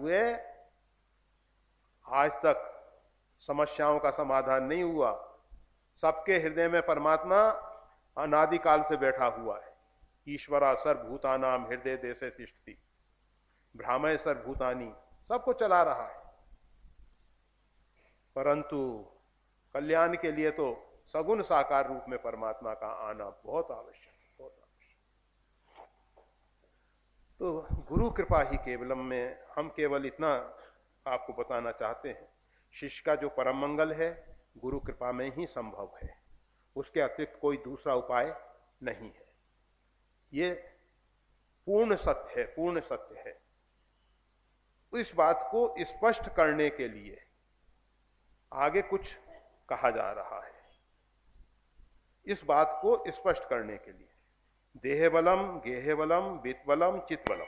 हुए आज तक समस्याओं का समाधान नहीं हुआ। सबके हृदय में परमात्मा अनादिकाल से बैठा हुआ है। ईश्वरा सर्वभूतानाम हृदय देशे तिष्ठति, भ्रामय सर्वभूतानि, सबको चला रहा है। परंतु कल्याण के लिए तो सगुण साकार रूप में परमात्मा का आना बहुत आवश्यक है, बहुत आवश्यक। तो गुरु कृपा ही केवलम में हम केवल इतना आपको बताना चाहते हैं, शिष्य का जो परम मंगल है गुरु कृपा में ही संभव है, उसके अतिरिक्त कोई दूसरा उपाय नहीं है। ये पूर्ण सत्य है, पूर्ण सत्य है। इस बात को स्पष्ट करने के लिए आगे कुछ कहा जा रहा है। इस बात को स्पष्ट करने के लिए देह बलम, गेह बलम, वित्त बलम, चित्त बलम,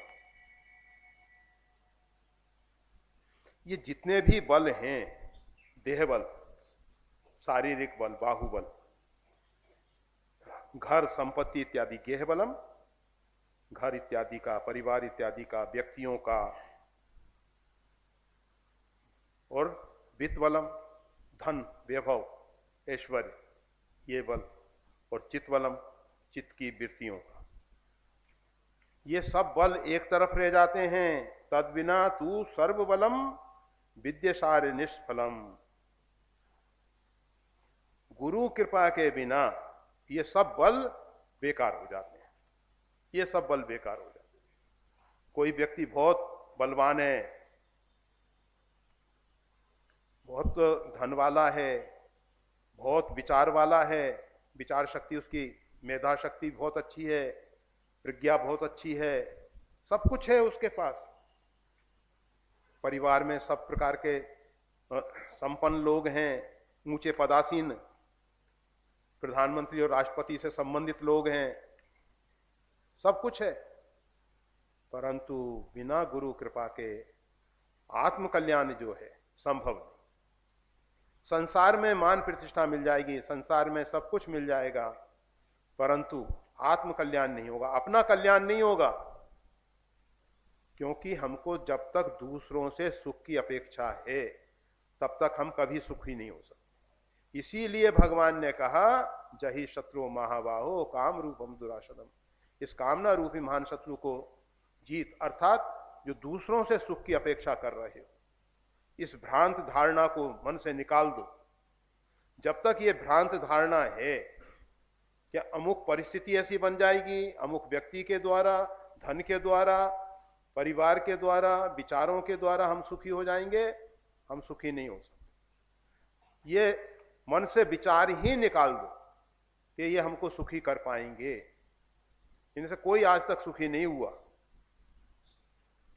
ये जितने भी बल हैं, देह बल, शारीरिक बल, बाहुबल, घर संपत्ति इत्यादि गेह बलम, घर इत्यादि का, परिवार इत्यादि का, व्यक्तियों का, और वित्त बलम, धन, वैभव, ऐश्वर्य, ये बल, और चित्त बलम, चित्त की वृत्तियों का, ये सब बल एक तरफ रह जाते हैं। तद बिना तू सर्व बलम विद्यसार निष्फलम, गुरु कृपा के बिना ये सब बल बेकार हो जाते हैं, ये सब बल बेकार हो जाते हैं। कोई व्यक्ति बहुत बलवान है, बहुत धन वाला है, बहुत विचार वाला है, विचार शक्ति उसकी, मेधा शक्ति बहुत अच्छी है, प्रज्ञा बहुत अच्छी है, सब कुछ है उसके पास, परिवार में सब प्रकार के संपन्न लोग हैं, ऊंचे पदासीन प्रधानमंत्री और राष्ट्रपति से संबंधित लोग हैं, सब कुछ है, परंतु बिना गुरु कृपा के आत्म कल्याण जो है संभव नहीं। संसार में मान प्रतिष्ठा मिल जाएगी, संसार में सब कुछ मिल जाएगा, परंतु आत्म कल्याण नहीं होगा, अपना कल्याण नहीं होगा। क्योंकि हमको जब तक दूसरों से सुख की अपेक्षा है तब तक हम कभी सुखी नहीं हो सकते। इसीलिए भगवान ने कहा जहि शत्रु महाबाहो काम रूपम दुराशनम, इस कामना रूपी महान शत्रु को जीत, अर्थात जो दूसरों से सुख की अपेक्षा कर रहे हो, इस भ्रांत धारणा को मन से निकाल दो। जब तक ये भ्रांत धारणा है कि अमुक परिस्थिति ऐसी बन जाएगी, अमुक व्यक्ति के द्वारा, धन के द्वारा, परिवार के द्वारा, विचारों के द्वारा हम सुखी हो जाएंगे, हम सुखी नहीं हो सकते। ये मन से विचार ही निकाल दो कि ये हमको सुखी कर पाएंगे, इनसे कोई आज तक सुखी नहीं हुआ।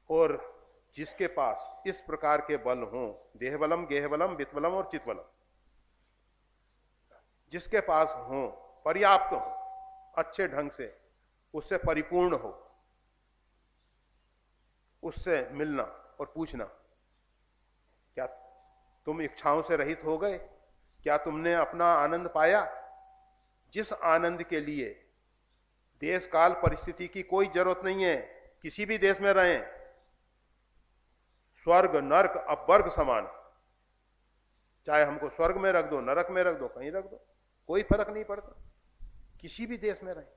और जिसके पास इस प्रकार के बल हों, देह बलम, गेह बलम, वित्त बलम और चित्त बलम, जिसके पास हों, पर्याप्त हो, अच्छे ढंग से उससे परिपूर्ण हो, उससे मिलना और पूछना, क्या तुम इच्छाओं से रहित हो गए? क्या तुमने अपना आनंद पाया? जिस आनंद के लिए देश काल परिस्थिति की कोई जरूरत नहीं है, किसी भी देश में रहें, स्वर्ग नरक अपवर्ग समान, चाहे हमको स्वर्ग में रख दो, नरक में रख दो, कहीं रख दो, कोई फर्क नहीं पड़ता। किसी भी देश में रहें,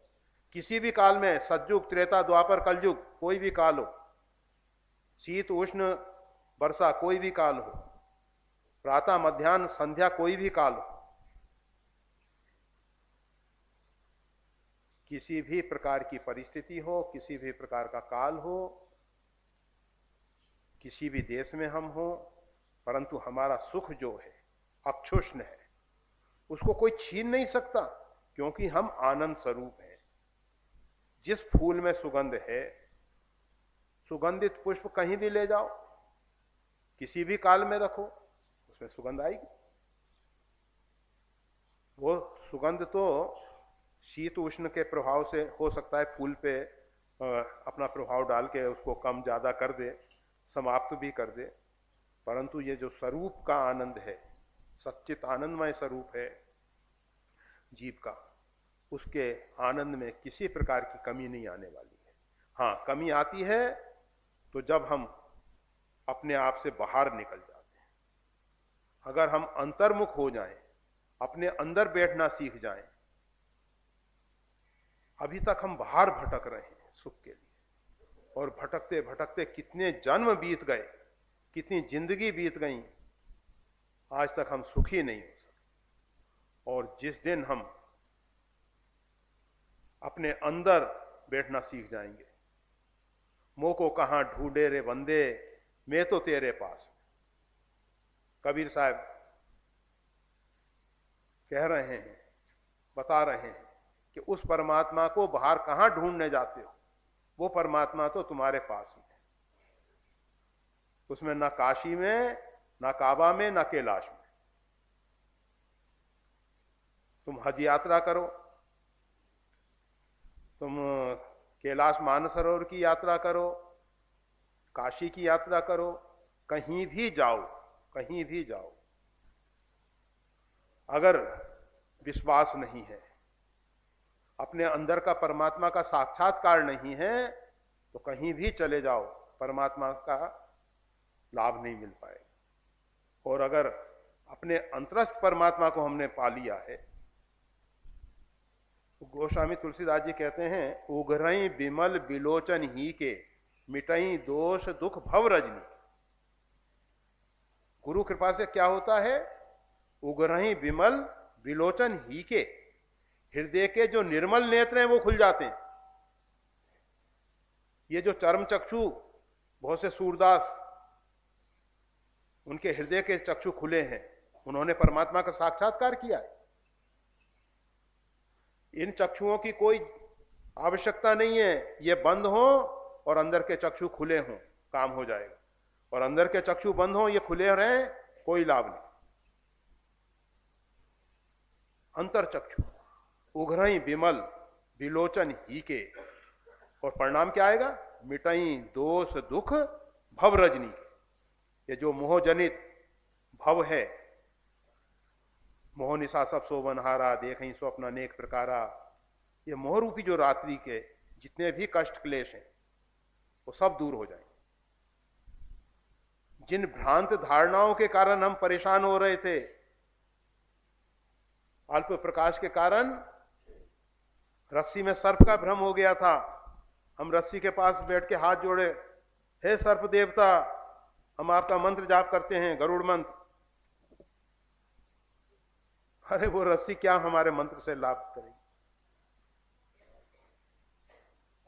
किसी भी काल में, सतयुग, त्रेता, द्वापर, कलयुग, कोई भी काल हो, शीत उष्ण वर्षा, कोई भी काल हो, प्रातः मध्याह्न संध्या, कोई भी काल हो, किसी भी प्रकार की परिस्थिति हो, किसी भी प्रकार का काल हो, किसी भी देश में हम हो, परंतु हमारा सुख जो है अक्षुष्ण है, उसको कोई छीन नहीं सकता, क्योंकि हम आनंद स्वरूप हैं। जिस फूल में सुगंध है, सुगंधित पुष्प कहीं भी ले जाओ, किसी भी काल में रखो, उसमें सुगंध आएगी। वो सुगंध तो शीत उष्ण के प्रभाव से हो सकता है फूल पे अपना प्रभाव डाल के उसको कम ज्यादा कर दे, समाप्त भी कर दे, परंतु ये जो स्वरूप का आनंद है, सच्चित आनंदमय स्वरूप है जीव का, उसके आनंद में किसी प्रकार की कमी नहीं आने वाली है। हाँ, कमी आती है तो जब हम अपने आप से बाहर निकल जाते हैं। अगर हम अंतर्मुख हो जाएं, अपने अंदर बैठना सीख जाएं, अभी तक हम बाहर भटक रहे हैं सुख के लिए, और भटकते भटकते कितने जन्म बीत गए, कितनी जिंदगी बीत गई, आज तक हम सुखी नहीं हो सके। और जिस दिन हम अपने अंदर बैठना सीख जाएंगे, मोह को कहां ढूंढे रे बंदे, मैं तो तेरे पास। कबीर साहब कह रहे हैं, बता रहे हैं कि उस परमात्मा को बाहर कहां ढूंढने जाते हो, वो परमात्मा तो तुम्हारे पास में है। उसमें ना काशी में, ना काबा में, ना कैलाश में। तुम हज यात्रा करो, तुम कैलाश मानसरोवर की यात्रा करो, काशी की यात्रा करो, कहीं भी जाओ, कहीं भी जाओ, अगर विश्वास नहीं है, अपने अंदर का परमात्मा का साक्षात्कार नहीं है, तो कहीं भी चले जाओ, परमात्मा का लाभ नहीं मिल पाएगा। और अगर अपने अंतरस्थ परमात्मा को हमने पा लिया है, तो गोस्वामी तुलसीदास जी कहते हैं, उघरई बिमल बिलोचन ही के, मिटई दोष दुख भव रजनी। गुरु कृपा से क्या होता है? उघरई बिमल बिलोचन ही के, हृदय के जो निर्मल नेत्र हैं वो खुल जाते हैं। ये जो चर्म चक्षु, बहुत से सूरदास, उनके हृदय के चक्षु खुले हैं, उन्होंने परमात्मा का साक्षात्कार किया है। इन चक्षुओं की कोई आवश्यकता नहीं है, ये बंद हो और अंदर के चक्षु खुले हों, काम हो जाएगा। और अंदर के चक्षु बंद हो, ये खुले रहें, कोई लाभ नहीं। अंतर चक्षु उघरई बिमल बिलोचन ही के, और परिणाम क्या आएगा? मिटई दोष दुख भव रजनी के। ये जो मोहजनित भव है, मोह निशा सब सोबनहारा, देखहीं स्वप्न अनेक प्रकारा, ये मोह रूपी जो रात्रि के जितने भी कष्ट क्लेश हैं, वो सब दूर हो जाएंगे। जिन भ्रांत धारणाओं के कारण हम परेशान हो रहे थे, अल्प प्रकाश के कारण रस्सी में सर्प का भ्रम हो गया था, हम रस्सी के पास बैठ के हाथ जोड़े, हे सर्प देवता, हम आपका मंत्र जाप करते हैं, गरुड़ मंत्र। अरे वो रस्सी क्या हमारे मंत्र से लाभ करेगी?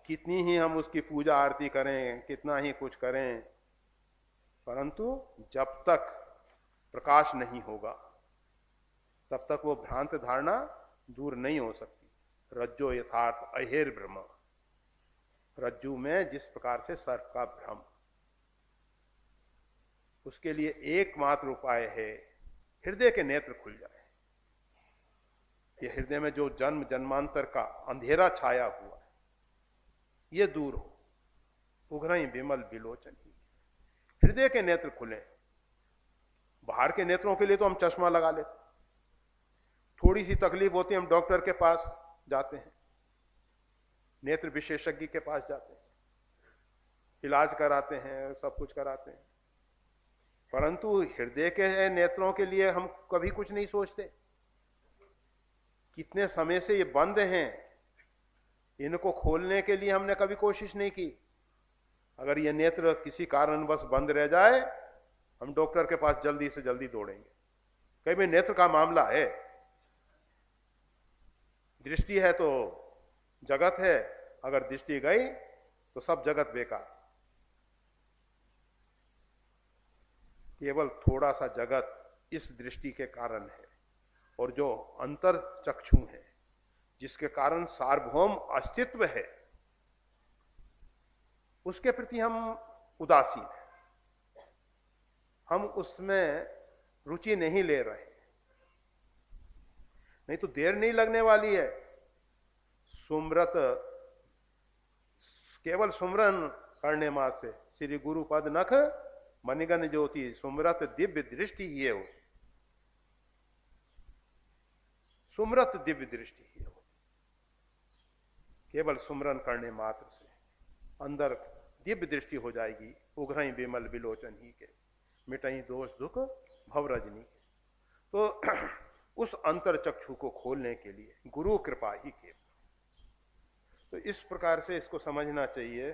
कितनी ही हम उसकी पूजा आरती करें, कितना ही कुछ करें, परंतु जब तक प्रकाश नहीं होगा, तब तक वो भ्रांत धारणा दूर नहीं हो सकती। रज्जो यथार्थ अहेर भ्रम, रज्जू में जिस प्रकार से सर्प का भ्रम, उसके लिए एकमात्र उपाय है हृदय के नेत्र खुल जाए। ये हृदय में जो जन्म जन्मांतर का अंधेरा छाया हुआ है, ये दूर हो। उघरई बिमल बिलोचन ही, हृदय के नेत्र खुले। बाहर के नेत्रों के लिए तो हम चश्मा लगा लेते, थोड़ी सी तकलीफ होती है हम डॉक्टर के पास जाते हैं, नेत्र विशेषज्ञ के पास जाते हैं, इलाज कराते हैं, सब कुछ कराते हैं, परंतु हृदय के नेत्रों के लिए हम कभी कुछ नहीं सोचते। कितने समय से ये बंद हैं, इनको खोलने के लिए हमने कभी कोशिश नहीं की। अगर ये नेत्र किसी कारणवश बंद रह जाए, हम डॉक्टर के पास जल्दी से जल्दी दौड़ेंगे, कहीं भी नेत्र का मामला है। दृष्टि है तो जगत है, अगर दृष्टि गई तो सब जगत बेकार। केवल थोड़ा सा जगत इस दृष्टि के कारण है, और जो अंतर चक्षु है, जिसके कारण सार्वभौम अस्तित्व है, उसके प्रति हम उदासीन हैं, हम उसमें रुचि नहीं ले रहे। नहीं तो देर नहीं लगने वाली है। सुमरत, केवल सुमरन करने मात्र से श्री गुरु पद नख मणिगण ज्योति, सुमरत दिव्य दृष्टि ये हो, सुमरत दिव्य दृष्टि हो। केवल सुमरन करने मात्र से अंदर दिव्य दृष्टि हो जाएगी। उघरई विमल विलोचन ही के, मिटई दोष दुख भवरजनी के। तो उस अंतर चक्षु को खोलने के लिए गुरु कृपा ही के। तो इस प्रकार से इसको समझना चाहिए